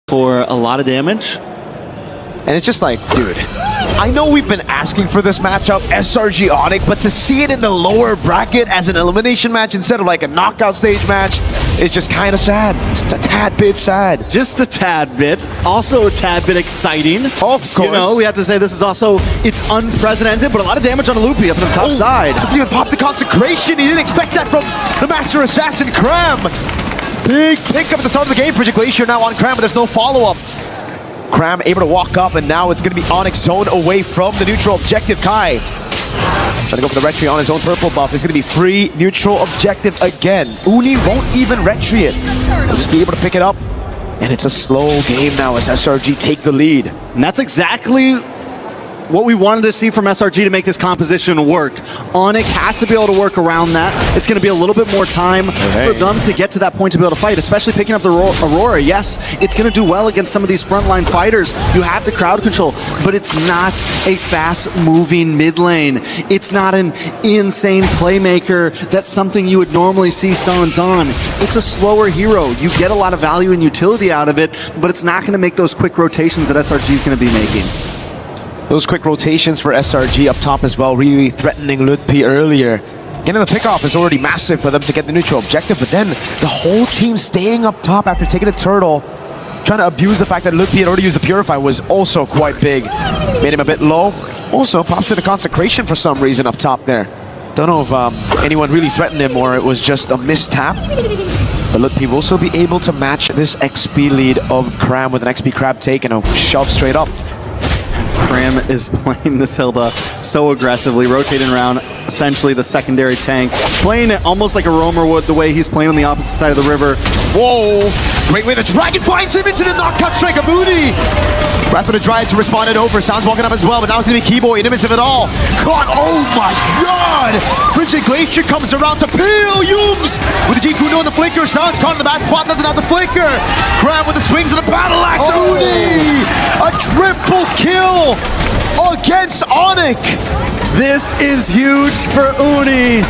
for a lot of damage. And it's just like, dude, I know we've been asking for this matchup, SRG Onic, but to see it in the lower bracket as an elimination match instead of like a knockout stage match is just kind of sad. Just a tad bit sad. Just a tad bit. Also a tad bit exciting. Of course. You know, we have to say this is also, it's unprecedented, but a lot of damage on a loopy up on the top side. Doesn't even pop the consecration. He didn't expect that from the Master Assassin, Cram. Big pick up at the start of the game. Frigid Glacier now on Cram, but there's no follow-up. Cram able to walk up, and now it's going to be Onic zone away from the neutral objective. Kai trying to go for the retry on his own purple buff. It's going to be free neutral objective again. Uni won't even retry it. He'll just be able to pick it up. And it's a slow game now as SRG take the lead. And that's exactly what we wanted to see from SRG to make this composition work. Onic has to be able to work around that. It's going to be a little bit more time for them to get to that point to be able to fight, especially picking up the Aurora. Yes, it's going to do well against some of these frontline fighters. You have the crowd control, but it's not a fast-moving mid lane. It's not an insane playmaker that's something you would normally see Sans on. It's a slower hero. You get a lot of value and utility out of it, but it's not going to make those quick rotations that SRG is going to be making. Those quick rotations for SRG up top as well, really threatening Lutpi earlier. Getting the pickoff is already massive for them to get the neutral objective, but then the whole team staying up top after taking a turtle, trying to abuse the fact that Lutpi had already used the Purify was also quite big. Made him a bit low. Also pops in a consecration for some reason up top there. Don't know if anyone really threatened him or it was just a mistap. But Lutpi will still be able to match this XP lead of Cram with an XP Crab take and a shove straight up. Cram is playing this Hilda so aggressively, rotating around essentially the secondary tank, playing it almost like a roamer would the way he's playing on the opposite side of the river. Whoa! Great way the Dragon finds him into the knockout strike of Moody! Wrath of the Dryad to respond it over. Sounds walking up as well, but now it's going to be Keyboy in the midst of it all. Caught! Oh my god! Frigid Glacier comes around to peel Yums! With the G Kuno and the flicker. Sounds caught in the bad spot, doesn't have the flicker. Cram with the swings of the battle axe. Uni! A triple kill against Onic! This is huge for Uni.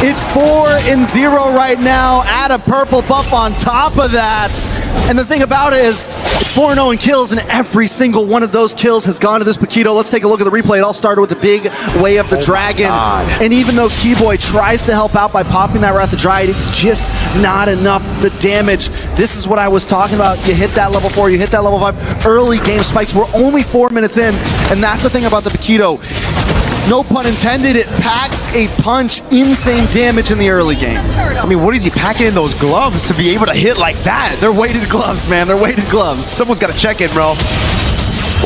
It's 4-0 right now. Add a purple buff on top of that. And the thing about it is, it's 4-0 in kills, and every single one of those kills has gone to this Paquito. Let's take a look at the replay. It all started with the big way of the dragon. And even though Keyboy tries to help out by popping that Wrath of Dryad, it's just not enough. The damage, this is what I was talking about. You hit that level 4, you hit that level 5. Early game spikes. We're only 4 minutes in, and that's the thing about the Paquito. No pun intended, it packs a punch. Insane damage in the early game. I mean, what is he packing in those gloves to be able to hit like that? They're weighted gloves, man. They're weighted gloves. Someone's got to check it, bro.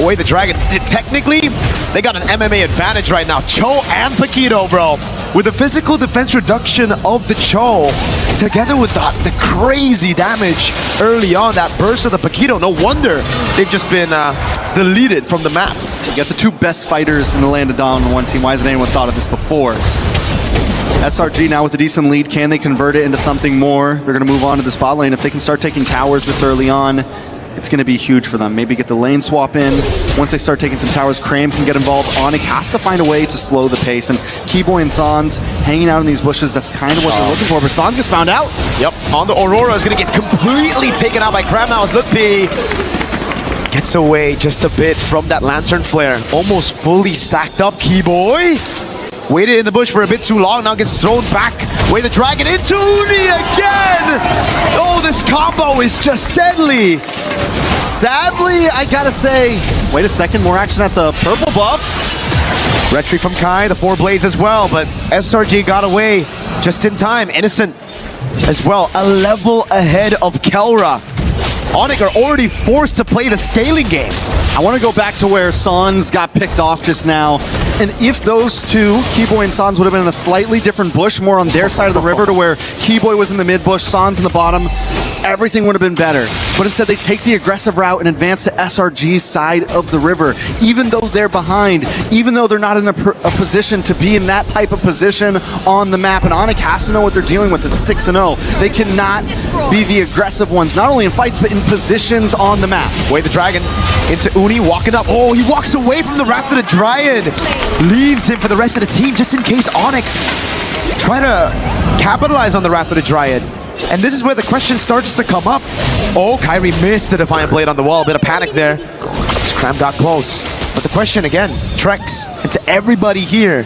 Away the Dragon. Technically, they got an MMA advantage right now. Cho and Paquito, bro. With the physical defense reduction of the Cho, together with the crazy damage early on, that burst of the Paquito, no wonder they've just been deleted from the map. You got the two best fighters in the land of Dawn on one team. Why hasn't anyone thought of this before? SRG now with a decent lead. Can they convert it into something more? They're going to move on to the spot lane. If they can start taking towers this early on, it's going to be huge for them. Maybe get the lane swap in. Once they start taking some towers, Cram can get involved. Onic has to find a way to slow the pace. And Keyboy and Sans hanging out in these bushes, that's kind of what they're looking for. But Sans gets found out. Yep, on the Aurora is going to get completely taken out by Cram now as Lutpi gets away just a bit from that Lantern Flare. Almost fully stacked up. Keyboy waited in the bush for a bit too long, now gets thrown back. Way the Dragon into Uni again! Oh, this combo is just deadly! Sadly, I gotta say, wait a second, more action at the purple buff. Retry from Kai, the 4 blades as well, but SRG got away just in time. Innocent as well, a level ahead of Kelra. Onic are already forced to play the scaling game. I want to go back to where Sans got picked off just now. And if those two, Keyboy and Sans, would have been in a slightly different bush, more on their side of the river to where Keyboy was in the mid bush, Sans in the bottom, everything would have been better. But instead they take the aggressive route and advance to SRG's side of the river. Even though they're behind, even though they're not in a position to be in that type of position on the map. And Onic has to know what they're dealing with at 6-0. They cannot be the aggressive ones, not only in fights, but in positions on the map. Way the Dragon into Uni, walking up. Oh, he walks away from the Wrath of the Dryad. Leaves him for the rest of the team, just in case Onic try to capitalize on the Wrath of the Dryad. And this is where the question starts to come up. Oh, Kyrie missed the Defiant Blade on the wall. A bit of panic there. Scram got close. But the question again, Trex, and to everybody here,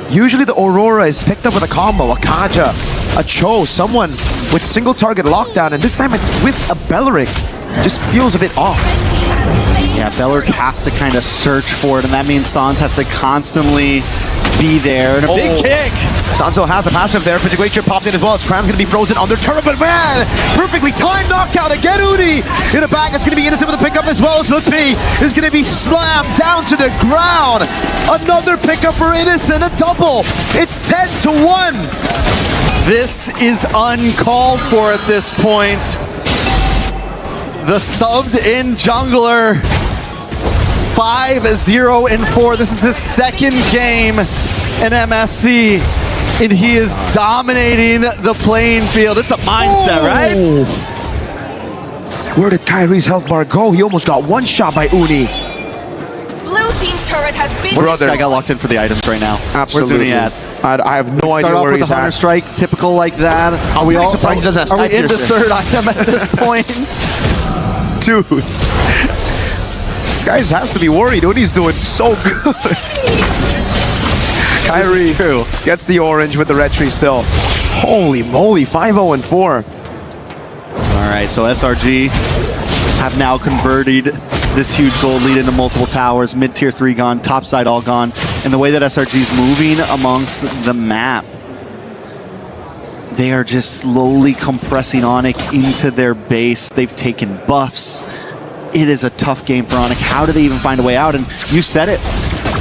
usually the Aurora is picked up with a combo, a Kaja, a Cho, someone with single target lockdown, and this time it's with a Belleric. Just feels a bit off. Yeah, Belleric has to kind of search for it, and that means Sans has to constantly be there. And a big kick! Sans still has a passive there. Frigilation popped in as well. Scram's going to be frozen under turret, but man! Perfectly timed knockout again, Uni! In a bag, it's going to be Innocent with a pickup as well as Lutpi is going to be slammed down to the ground. Another pickup for Innocent, a double. It's 10-1. This is uncalled for at this point. The subbed-in jungler, 5-0-4. This is his second game in MSC, and he is dominating the playing field. It's a mindset, right? Where did Kyrie's health bar go? He almost got one shot by Uni. Blue team turret has been This guy got locked in for the items right now. Absolutely. Where's Uni at? I have no idea Start off where with he's the Hunter at. Strike, typical like that. Are we pretty all surprised he doesn't have Are we Sky into Piercer. third item at this point? Dude, this guy has to be worried. Uni's doing so good. Kyrie gets the orange with the red tree still. Holy moly, 5-0-4. All right, so SRG have now converted this huge gold lead into multiple towers. Mid-tier 3 gone, top side all gone. And the way that SRG is moving amongst the map, they are just slowly compressing Onic into their base. They've taken buffs. It is a tough game for Onic. How do they even find a way out? And you said it.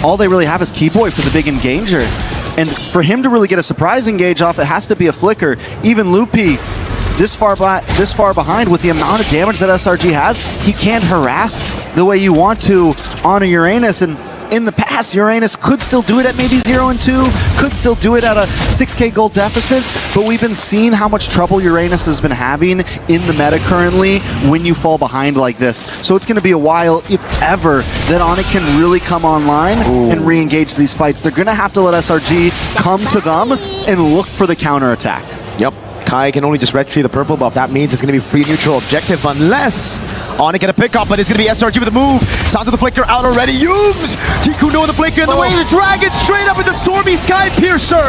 All they really have is Keyboy for the big engager. And for him to really get a surprise engage off, it has to be a flicker. Even Lutpi, this far behind with the amount of damage that SRG has, he can't harass the way you want to on a Uranus. And in the past, Uranus could still do it at maybe 0-2, could still do it at a 6k gold deficit, but we've been seeing how much trouble Uranus has been having in the meta currently when you fall behind like this. So it's going to be a while, if ever, that Onic can really come online and re-engage these fights. They're going to have to let SRG come to them and look for the counterattack. Yep. Kai can only just retrieve the purple buff. That means it's going to be free neutral objective unless Onic get a pickup, but it's going to be SRG with a move. Sounds of the flicker out already. Yums! Jikuno with the flicker in the way. The dragon straight up with the Stormy Sky Piercer.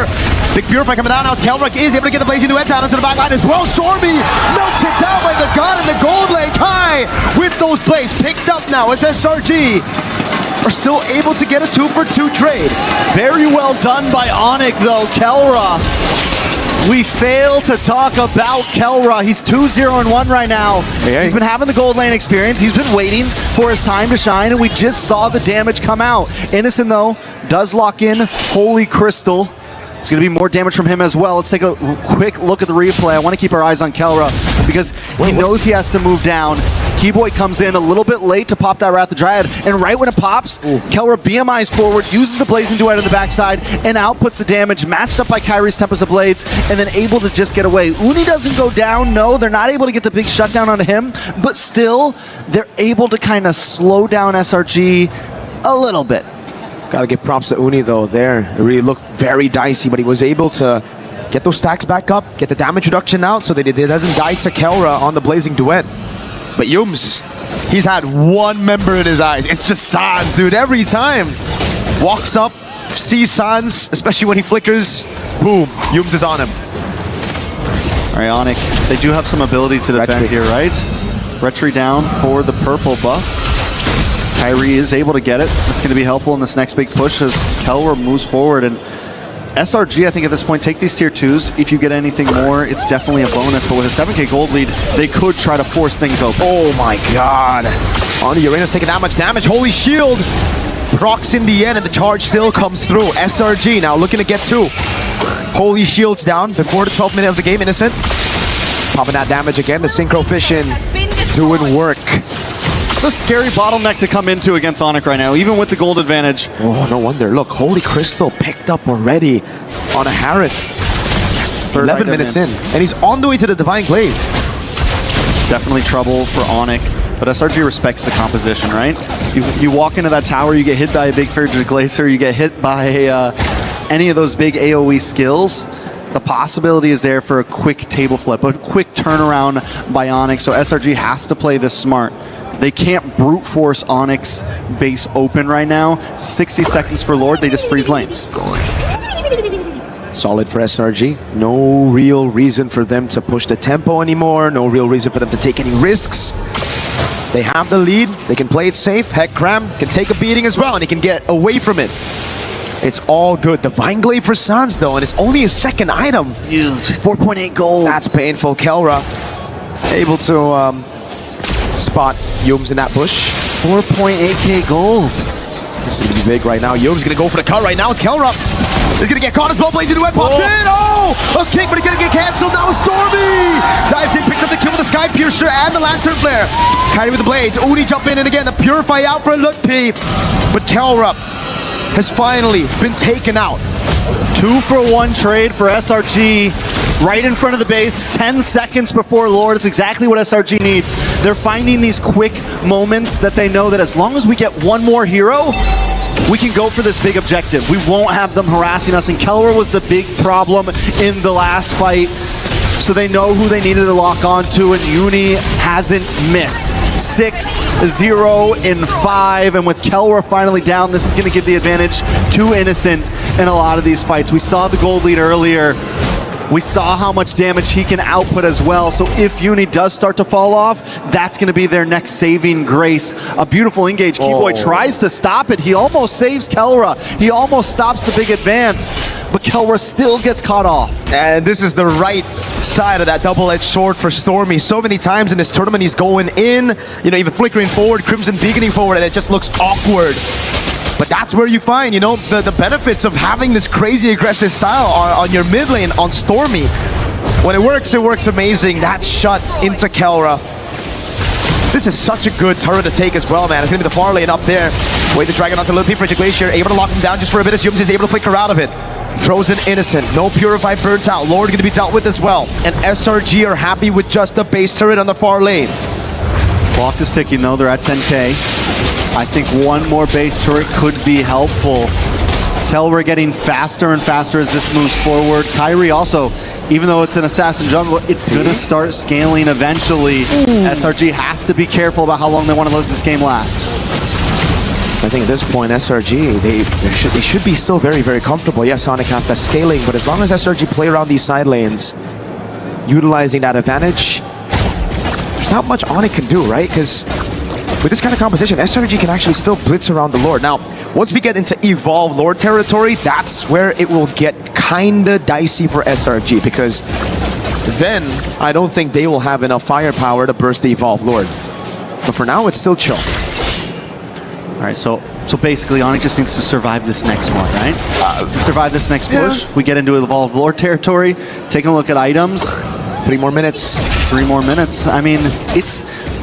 Big Purify coming down now as Kelrick is able to get the Blazing Duet down into the back line as well. Stormy melts it down by the god in the gold lane. Kai with those blades picked up now as SRG are still able to get a 2-for-2 trade. Very well done by Onic though, Kelra. We fail to talk about Kelra. He's 2-0-1 right now. Hey. He's been having the gold lane experience. He's been waiting for his time to shine, and we just saw the damage come out. Innocent, though, does lock in Holy Crystal. It's going to be more damage from him as well. Let's take a quick look at the replay. I want to keep our eyes on Kelra because he knows he has to move down. Keyboy comes in a little bit late to pop that Wrath of Dryad, and right when it pops, Kelra BMIs forward, uses the Blazing Duet on the backside, and outputs the damage, matched up by Kyrie's Tempest of Blades, and then able to just get away. Uni doesn't go down, no, they're not able to get the big shutdown onto him, but still, they're able to kind of slow down SRG a little bit. Gotta give props to Uni though there. It really looked very dicey, but he was able to get those stacks back up, get the damage reduction out so that it doesn't die to Kelra on the Blazing Duet. But Yums, he's had one member in his eyes. It's just Sans, dude. Every time. Walks up, sees Sans, especially when he flickers. Boom, Yums is on him. All right, Onic, they do have some ability to defend here, right? Retry down for the purple buff. Kyrie is able to get it. That's going to be helpful in this next big push as Kelra moves forward. And SRG, I think at this point, take these tier 2s. If you get anything more, it's definitely a bonus. But with a 7k gold lead, they could try to force things open. Oh my god. On the Uranus taking that much damage. Holy shield. Procs in the end, and the charge still comes through. SRG now looking to get 2. Holy shield's down before the 12th minute of the game. Innocent popping that damage again. The Synchro Fission doing work. It's a scary bottleneck to come into against Onic right now, even with the gold advantage. Oh, no wonder. Look, Holy Crystal picked up already on a Harrod. 11 minutes in, and he's on the way to the Divine Glaive. It's definitely trouble for Onic, but SRG respects the composition, right? You walk into that tower, you get hit by a big Frigid Glacier, you get hit by any of those big AoE skills, the possibility is there for a quick table flip, a quick turnaround by Onic, so SRG has to play this smart. They can't brute force Onyx base open right now. 60 seconds for Lord, they just freeze lanes. Solid for SRG. No real reason for them to push the tempo anymore. No real reason for them to take any risks. They have the lead. They can play it safe. Heckram can take a beating as well, and he can get away from it. It's all good. Divine Glaive for Sans, though, and it's only his second item. 4.8 gold. That's painful. Kelra able to spot Yums in that bush. 4.8k gold. This is going to be big right now. Yums going to go for the cut right now. It's Kelra. He's going to get caught as well. Blazing Duet pops in. Oh! A kick, but he's going to get cancelled. Now Stormy dives in, picks up the kill with the Sky Piercer and the Lantern Flare. Kyrie with the blades. Uni jump in, and again, the Purify out for Lutpi. But Kelra has finally been taken out. 2-for-1 trade for SRG. Right in front of the base, 10 seconds before Lord. It's exactly what SRG needs. They're finding these quick moments that they know that as long as we get one more hero, we can go for this big objective. We won't have them harassing us, and Kelra was the big problem in the last fight. So they know who they needed to lock onto, and Uni hasn't missed. 6-0 in 5, and with Kelra finally down, this is going to give the advantage to Innocent in a lot of these fights. We saw the gold lead earlier. We saw how much damage he can output as well. So if Uni does start to fall off, that's going to be their next saving grace. A beautiful engage. Keyboy tries to stop it. He almost saves Kelra. He almost stops the big advance, but Kelra still gets caught off. And this is the right side of that double-edged sword for Stormy. So many times in this tournament, he's going in, you know, even flickering forward, Crimson beaconing forward, and it just looks awkward. But that's where you find, you know, the benefits of having this crazy aggressive style on your mid lane on Stormy. When it works amazing. That shot into Kelra. This is such a good turret to take as well, man. It's gonna be the far lane up there. Wait the dragon onto Lil P for Glacier, able to lock him down just for a bit as Yums is able to flicker out of it. Throws in Innocent, no Purify burnt out. Lord gonna be dealt with as well. And SRG are happy with just the base turret on the far lane. Clock is ticking though, they're at 10k. I think one more base turret could be helpful. Kelra getting faster and faster as this moves forward. Kyrie also, even though it's an assassin jungle, it's gonna start scaling eventually. SRG has to be careful about how long they want to let this game last. I think at this point, SRG, they should be still very, very comfortable. Yes, Onic have that scaling, but as long as SRG play around these side lanes, utilizing that advantage, there's not much Onic can do, right? Because with this kind of composition, SRG can actually still blitz around the Lord. Now, once we get into Evolve Lord territory, that's where it will get kinda dicey for SRG, because then I don't think they will have enough firepower to burst the Evolve Lord. But for now, it's still chill. All right, so basically, Onic just needs to survive this next one, right? Survive this next push. We get into Evolved Lord territory, taking a look at items. 3 more minutes. 3 more minutes. I mean,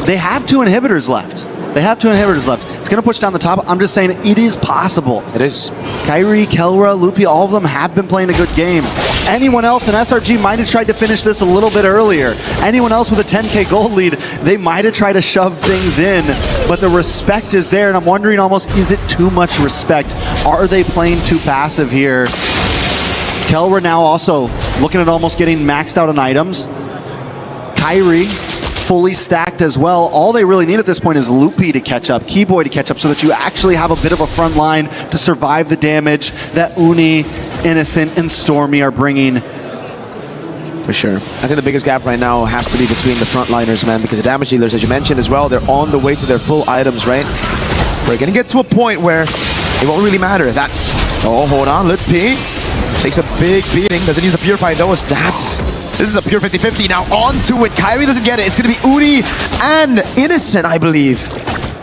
they have 2 inhibitors left. They have 2 inhibitors left. It's going to push down the top. I'm just saying it is possible. It is. Kyrie, Kelra, Lupi, all of them have been playing a good game. Anyone else in SRG might have tried to finish this a little bit earlier. Anyone else with a 10k gold lead, they might have tried to shove things in, but the respect is there, and I'm wondering almost, is it too much respect? Are they playing too passive here? Kelra now also looking at almost getting maxed out on items. Kyrie fully stacked as well. All they really need at this point is Lupi to catch up, Keyboy to catch up, so that you actually have a bit of a front line to survive the damage that Uni, Innocent, and Stormy are bringing. For sure. I think the biggest gap right now has to be between the frontliners, man, because the damage dealers, as you mentioned as well, they're on the way to their full items, right? We're going to get to a point where it won't really matter. That, oh, hold on, Lutpi takes a big beating, doesn't use the Purify though. This is a pure 50-50 now onto it. Kyrie doesn't get it. It's going to be Uni and Innocent, I believe.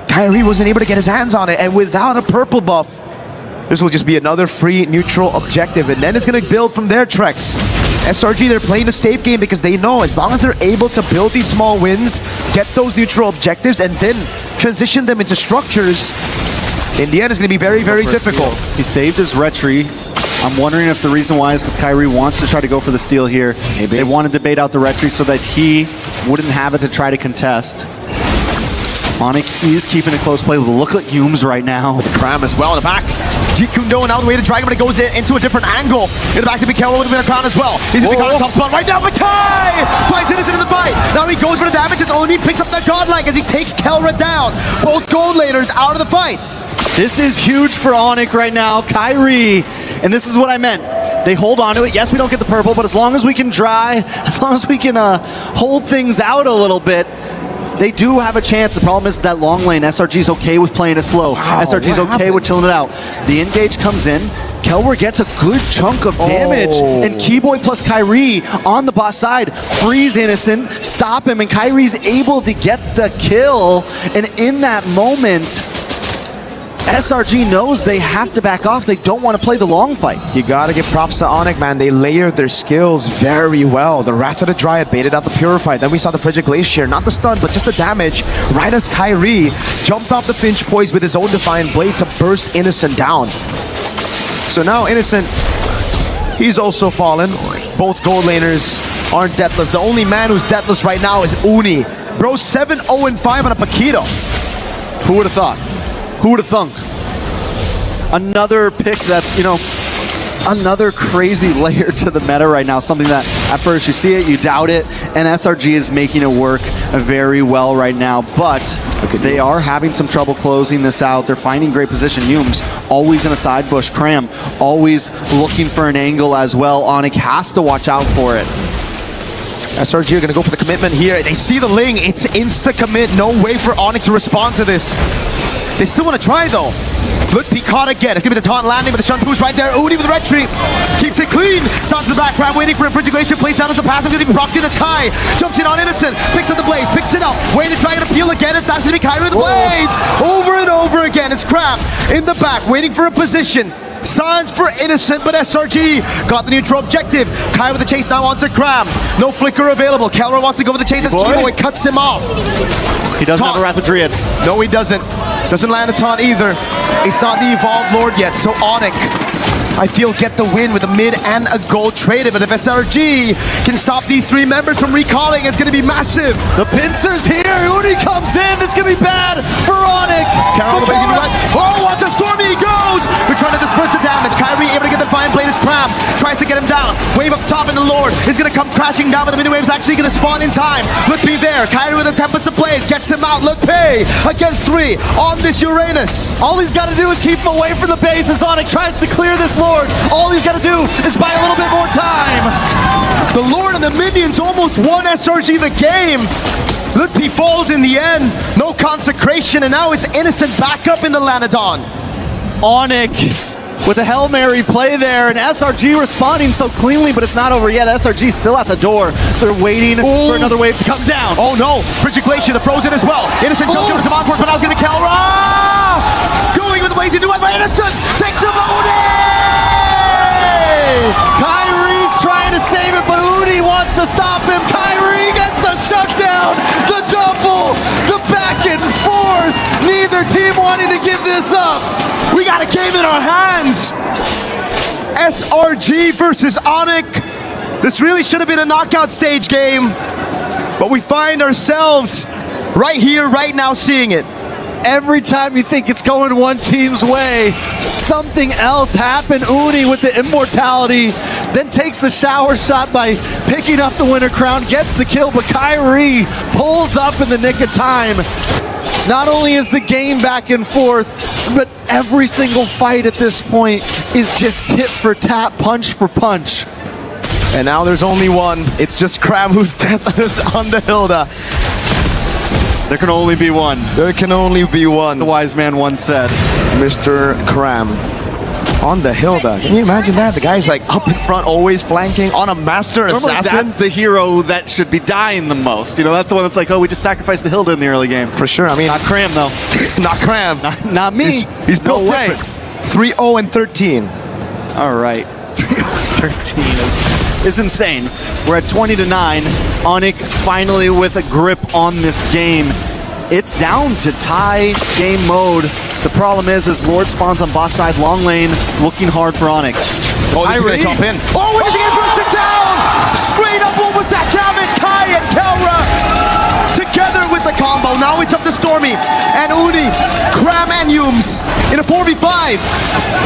Kyrie wasn't able to get his hands on it, and without a purple buff, this will just be another free neutral objective, and then it's going to build from there, Trex. SRG, they're playing a safe game because they know as long as they're able to build these small wins, get those neutral objectives, and then transition them into structures, in the end it's going to be very, very difficult. He saved his retry. I'm wondering if the reason why is because Kyrie wants to try to go for the steal here. Maybe. They wanted to bait out the retry so that he wouldn't have it to try to contest. Onic is keeping a close play. Look at Yums right now. Cram as well in the back. Jeet Kune Do now the way to Dragon, but it goes into a different angle. In the back to be careful with the crown as well. He's in the top spot right now, but Kai finds Innocent in the fight. Now he goes for the damage as Oni picks up that godlike as he takes Kelra down. Both gold laners out of the fight. This is huge for Onic right now. Kyrie, and this is what I meant. They hold on to it. Yes, we don't get the purple, but as long as we can dry, as long as we can hold things out a little bit, they do have a chance. The problem is that long lane, SRG's okay with playing it slow. Wow, SRG's okay with chilling it out. The engage comes in. Kelra gets a good chunk of damage, and Keyboy plus Kyrie on the bot side freeze Innocent, stop him, and Kyrie's able to get the kill. And in that moment, SRG knows they have to back off. They don't want to play the long fight. You gotta give props to Onic, man. They layered their skills very well. The Wrath of the Dryad baited out the Purify. Then we saw the Frigid Glacier. Not the stun, but just the damage. Right as Kyrie jumped off the Finch Poise with his own Defiant Blade to burst Innocent down. So now Innocent, he's also fallen. Both gold laners aren't deathless. The only man who's deathless right now is Uni. Bro, 7-0-5 on a Paquito. Who would have thought? Who would have thunk? Another pick that's, you know, another crazy layer to the meta right now. Something that at first you see it, you doubt it, and SRG is making it work very well right now. But they are having some trouble closing this out. They're finding great position. Yumes always in a side bush. Cram always looking for an angle as well. Onic has to watch out for it. SRG are going to go for the commitment here. They see the Ling. It's insta-commit. No way for Onic to respond to this. They still want to try, though. Look, caught again. It's going to be the taunt landing with the Shanpu's right there. Uni with the red tree. Keeps it clean. Sounds to the back. Crab waiting for a Frigid Glacier. Plays down as the passive. Going to be propped in the sky. Jumps in on Innocent. Picks up the blades. Picks it up. Way to try and appeal again. It's going to be Kyrie with the blades. Over and over again. It's Crab in the back. Waiting for a position. Signs for Innocent, but SRG got the neutral objective. Kai with the chase now onto Cram. No flicker available. Kelra wants to go with the chase as Keyboy cuts him off. He doesn't have a Wrath of Dryad. No, he doesn't. Doesn't land a taunt either. It's not the Evolved Lord yet, so Onic, I feel, get the win with a mid and a gold traded. But if SRG can stop these three members from recalling, it's going to be massive. The pincer's here. Uni comes in. This is going to be bad for Onic. Carol, watch how stormy he goes. We're trying to disperse the damage. Kyrie able to get the Defiant Blade as Cram tries to get him down. Wave up top, and the Lord is going to come crashing down, but the mini wave's actually going to spawn in time. Look be there. Kyrie with a Tempest of Blades gets him out. Look pay against 3 on this Uranus. All he's got to do is keep him away from the base as Onic tries to clear this Lord. All he's got to do is buy a little bit more time. The Lord and the minions almost won SRG the game. Look, he falls in the end. No consecration, and now it's Innocent back up in the Lanadon. Onic with a Hail Mary play there, and SRG responding so cleanly, but it's not over yet. SRG still at the door. They're waiting for another wave to come down. Oh no, Frigid Glacier, the frozen as well. Innocent jumps over to Monfort, but now he's going to Kelra. Going with the blazing new one, but Innocent takes him out. Kyrie's trying to save it, but Uni wants to stop him. Kyrie gets the shutdown, the double, the back and forth. Neither team wanting to give this up. We got a game in our hands. SRG versus Onic. This really should have been a knockout stage game, but we find ourselves right here, right now, seeing it. Every time you think it's going one team's way, something else happened. Uni with the immortality, then takes the shower shot by picking up the winner crown, gets the kill, but Kyrie pulls up in the nick of time. Not only is the game back and forth, but every single fight at this point is just tit for tat, punch for punch. And now there's only one. It's just Cram who's deathless on the Hilda. There can only be one. There can only be one. The wise man once said. Mr. Cram on the Hilda. Can you imagine that? The guy's like up in front, always flanking on a master assassin. That's the hero that should be dying the most. You know, that's the one that's like, oh, we just sacrificed the Hilda in the early game. For sure. I mean, not Cram though. Not Cram. Not me. He's built different. 3-0-13. All right. 3-0-13 is insane. We're at 20-9. Onic finally with a grip on this game. It's down to tie game mode. The problem is Lord spawns on boss side, long lane, looking hard for Onic. Oh, he's gonna jump in. Oh, and he's gonna burst it down! Straight up, what was that damage? Kai and Kelra together with the combo. Now it's up to Stormy and Uni, Cram and Yums in a 4v5.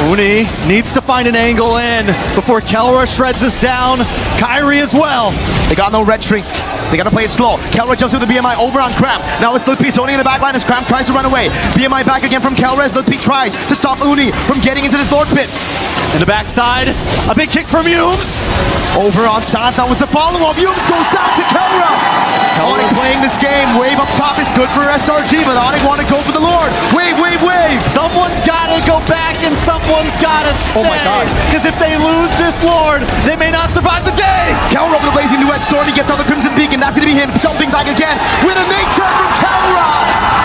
Uni needs to find an angle in before Kelra shreds this down. Kyrie as well. They got no red tree. They gotta play it slow. Kelra jumps with the BMI over on Cram. Now it's Lutpi zoning in the backline as Cram tries to run away. BMI back again from Kelra as Lutpi tries to stop Uni from getting into this Lord Pit. In the backside, a big kick from Yums. Over on Sanz now with the follow-up. Yums goes down to Kelra. Onic playing this game. Wave up top is good for SRG, but Onic want to go for the Lord. Wave, wave, wave. Someone's gotta go back and someone's gotta stay. Oh my God. Because if they lose this Lord, they may not survive the day. Kelra with the blazing duet. Stormy gets out the Crimson Beacon. That's going to be him jumping back again with a nature from Kelra.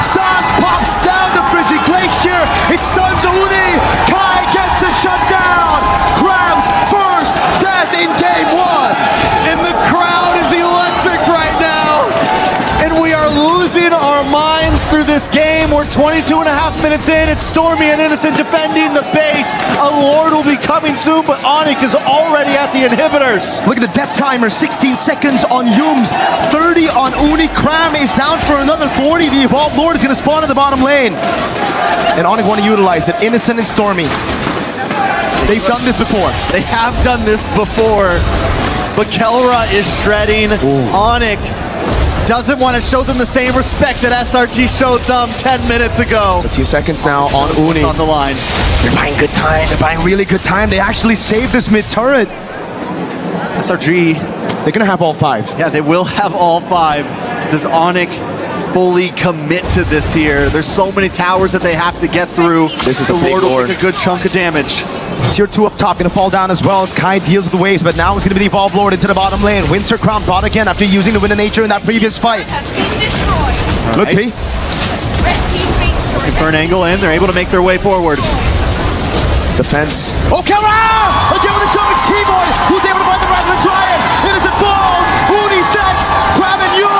Sanz pops down the Frigid Glacier. It stuns Uni. Kai gets a shutdown. Cram's first death in game one. And the crowd is electric right now. And we are losing our minds through this game. We're 22 and a half minutes in. It's Stormy and Innocent defending the base. A Lord will be coming soon, but Onic is already at the inhibitors. Look at the death timer, 16 seconds on Yums, 30 on Uni. Cram is down for another 40. The Evolved Lord is going to spawn in the bottom lane. And Onic want to utilize it. Innocent and Stormy. They've done this before. They have done this before, but Kelra is shredding. Onic doesn't want to show them the same respect that SRG showed them 10 minutes ago. 15 seconds now on Uni. On the line. They're buying good time. They're buying really good time. They actually saved this mid turret. SRG, They're going to have all 5. yeah, they will have all 5. Does Onic fully commit to this here? There's so many towers that they have to get through. This is the a big Lord will Lord. take a good chunk of damage. Tier 2 up top, going to fall down as well as Kai deals with the waves, but now it's going to be the Evolved Lord into the bottom lane. Winter Crown bought again after using the Wind of Nature in that previous fight. Has been destroyed. Look, P. Red team base turret. For an angle in, they're able to make their way forward. Defense. Oh, Kelra! Again with the Tommy's keyboard. Who's able to find the right of the Giant? Innocent falls. Uni's next. Cram and Yums.